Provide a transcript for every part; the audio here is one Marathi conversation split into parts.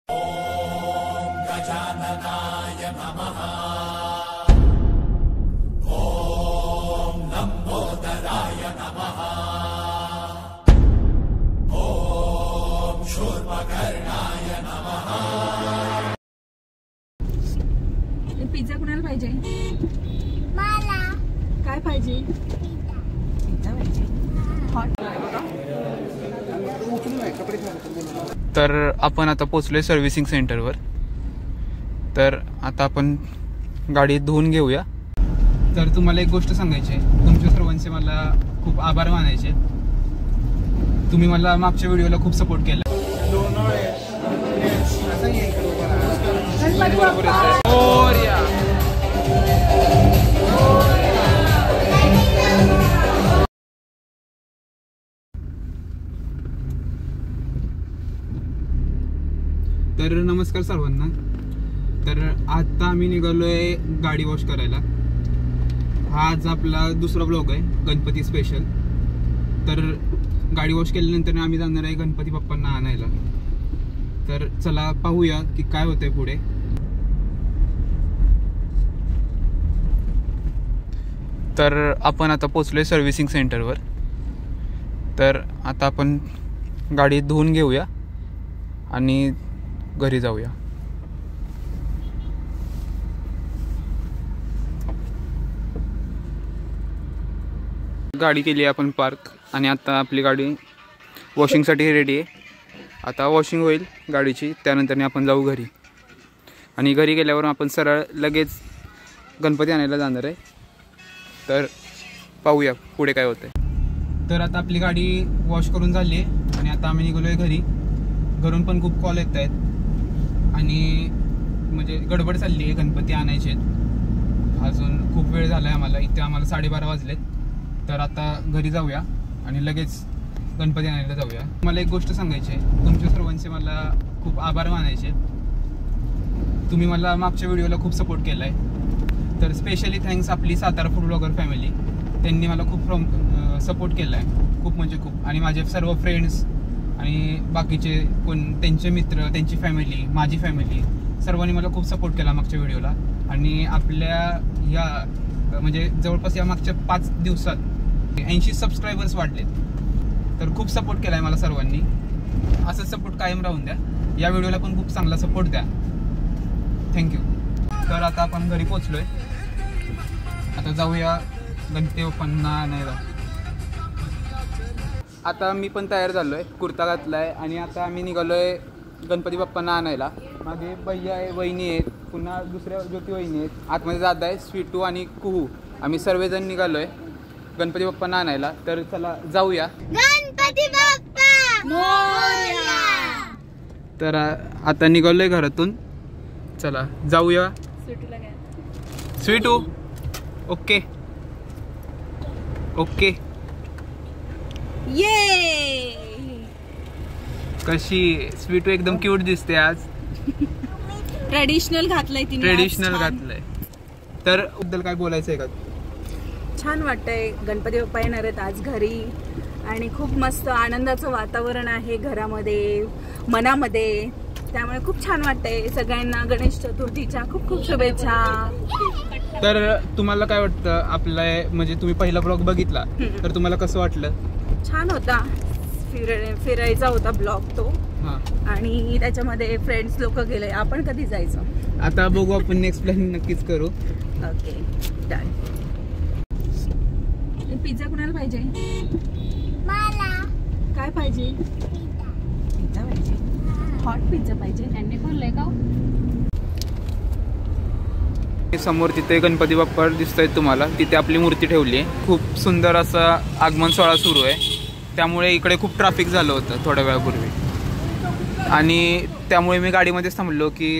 ओम गजाननाय नमः। ओम लंबोदराय नमः। ओम शूर्पकर्णाय नमः। पिझ्झा कुणाला पाहिजे? मला काय पाहिजे? पिझ्झा पाहिजे। हॉट आहे बघा। तर आपण आता पोचलोय सर्व्हिसिंग सेंटरवर। तर आता आपण गाडी धुवून घेऊया। तर तुम्हाला एक गोष्ट सांगायची आहे, तुमच्या सर्वांचे मला खूप आभार मानायचे। तुम्ही मला मागच्या व्हिडिओला खूप सपोर्ट केला। तर नमस्कार सर्वांना। तर आता आम्ही निघालोय गाडी वॉश करायला। हा आज आपला दुसरा ब्लॉग आहे, गणपती स्पेशल। तर गाडी वॉश केल्यानंतर आम्ही जाणार आहे गणपती बाप्पांना आणायला। तर चला पाहूया की काय होतंय पुढे। तर आपण आता पोचलोय सर्व्हिसिंग सेंटरवर। तर आता आपण गाडी धुवून घेऊया आणि घरी जाऊया। गाडी केली आपण पार्क आणि आता आपली गाडी वॉशिंगसाठी रेडी आहे। आता वॉशिंग होईल गाडीची, त्यानंतर आपण जाऊ घरी आणि घरी गेल्यावर आपण सरळ लगेच गणपती आणायला जाणार आहे। तर पाहूया पुढे काय होतंय। तर आता आपली गाडी वॉश करून झाली आहे आणि आता आम्ही निघालोय घरी। घरून पण खूप कॉल येत आहेत आणि म्हणजे गडबड चालली आहे, गणपती आणायचे आहेत। अजून खूप वेळ झाला आहे आम्हाला, इथे आम्हाला 12:30 वाजलेत। तर आता घरी जाऊया आणि लगेच गणपती आणायला जाऊया। मला एक गोष्ट सांगायची आहे, तुमच्या सर्वांचे मला खूप आभार मानायचे। तुम्ही मला मागच्या व्हिडिओला खूप सपोर्ट केला आहे। तर स्पेशली थँक्स आपली सातारा फूड ब्लॉगर फॅमिली, त्यांनी मला खूप सपोर्ट केला आहे, खूप म्हणजे खूप। आणि माझे सर्व फ्रेंड्स आणि बाकीचे कोण, त्यांचे मित्र, त्यांची फॅमिली, माझी फॅमिली, सर्वांनी मला खूप सपोर्ट केला मागच्या व्हिडिओला। आणि आपल्या या म्हणजे जवळपास या मागच्या 5 दिवसात 80 सबस्क्रायबर्स वाढलेत। तर खूप सपोर्ट केला आहे मला सर्वांनी, असंच सपोर्ट कायम राहून द्या। या व्हिडिओला पण खूप चांगला सपोर्ट द्या, थँक्यू। तर आता आपण घरी पोचलोय, आता जाऊया गणपती बाप्पांना आणायला। आता मी पण तयार झालोय, कुर्ता घातलाय आणि आता आम्ही निघालोय गणपती बाप्पांना आणायला। मागे भैया आहे, वहिनी आहेत, पुन्हा दुसऱ्या ज्योती वहिनी आहेत, आतमध्ये दादा आहे, स्वीटू आणि कुहू। आम्ही सर्वजण निघालोय गणपती बाप्पांना आणायला। तर चला जाऊया। गणपती बाप्पा मोरया। तर आता निघालोय घरातून, चला जाऊया। Sweetu okay okay. ये कशी स्वीटू एकदम क्यूट दिसते आज। ट्रेडिशनल घातलंय तिने, ट्रेडिशनल घातलंय। तर बद्दल काय बोलायचं आहे का? छान वाटतंय, गणपती बाप्पा येणार आहेत आज घरी आणि खूप मस्त आनंदाचं वातावरण आहे घरामध्ये, मनामध्ये। त्यामुळे खूप छान वाटतंय। सगळ्यांना गणेश चतुर्थीच्या खूप खूप शुभेच्छा। तर तुम्हाला काय वाटतं आपलं, म्हणजे तुम्ही पहिला ब्लॉग बघितला तर तुम्हाला कसं वाटलं? छान होता, फिरायचा होता ब्लॉग तो। हां, आणि त्याच्यामध्ये फ्रेंड्स लोक गेले, आपण कधी जायचं आता बघू, आपण नेक्स्ट प्लॅन नक्कीच करू। Okay done. पिझ्झा कुणाला पाहिजे? मला काय पाहिजे? पिझ्झा पाहिजे। हॉट पिझ्झा पाहिजे। त्यांनी बोललंय का? समोर तिथे गणपती बाप्पा दिसतोय तुम्हाला, तिथे आपली मूर्ती ठेवली आहे। खूप सुंदर असा आगमन सोहळा सुरू आहे, त्यामुळे इकडे खूप ट्रॅफिक झालं होतं थोड्या वेळापूर्वी आणि त्यामुळे मी गाडीमध्येच थांबलो की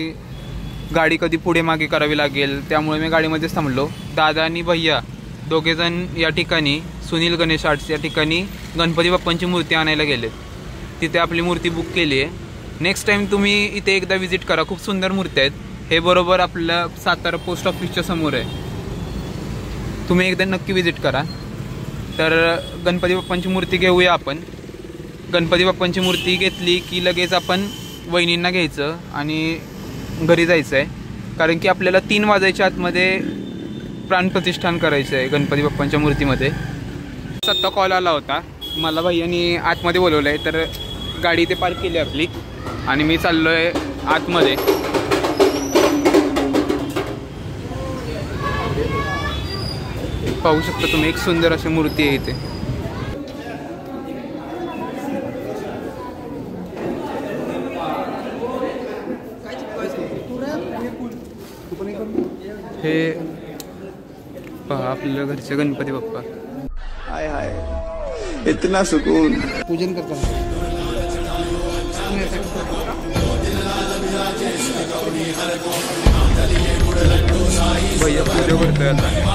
गाडी कधी पुढे मागे करावी लागेल, त्यामुळे मी गाडीमध्येच थांबलो। दादा आणि भैया दोघेजण या ठिकाणी सुनील गणेश आर्ट्स या ठिकाणी गणपती बाप्पांची मूर्ती आणायला गेलेत। तिथे आपली मूर्ती बुक केली आहे। नेक्स्ट टाइम तुम्ही इथे एकदा व्हिजिट करा, खूप सुंदर मूर्ती आहेत। हे बरोबर आपल्या सातारा पोस्ट ऑफिसच्या समोर आहे, तुम्ही एकदा नक्की व्हिजिट करा। तर गणपती बाप्पांची मूर्ती घेऊया आपण। गणपती बाप्पांची मूर्ती घेतली की लगेच आपण वहिनींना घ्यायचं आणि घरी जायचं आहे, कारण की आपल्याला 3 वाजायच्या आतमध्ये प्राणप्रतिष्ठान करायचं आहे गणपती बाप्पांच्या मूर्तीमध्ये. आत्ता कॉल आला होता मला, भैयानी आतमध्ये बोलवलं आहे, तर गाडी इथे पार्क केली आपली आणि मी चाललो आहे आतमध्ये. पाहू शकता तुम्ही, एक सुंदर अशी मूर्ती आहे इथे. हे पहा आपल्या घरचे गणपती बाप्पा. हाय हाय इतना सुकून. पूजन करताना भैया पूजा करतोय आता.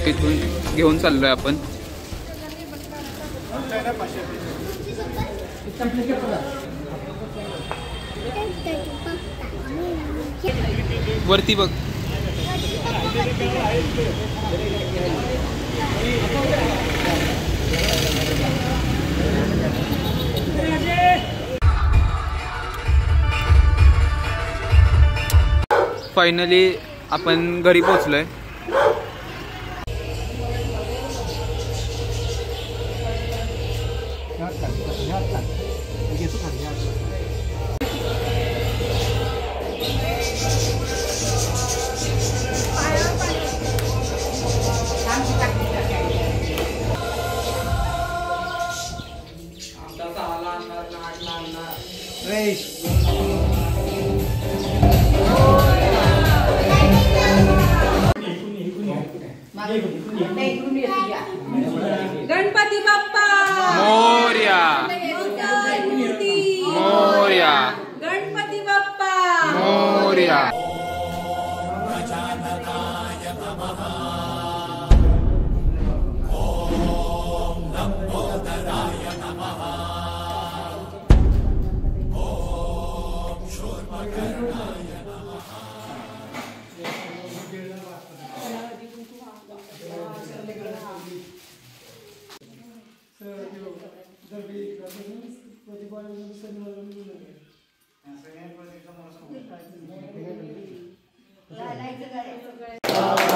तिथून घेऊन चाललोय आपण. वरती बघ. फायनली आपण घरी पोहोचलोय. गणपती बाप्पा मोरया. मोरया. गणपती बाप्पा मोरया. Bye.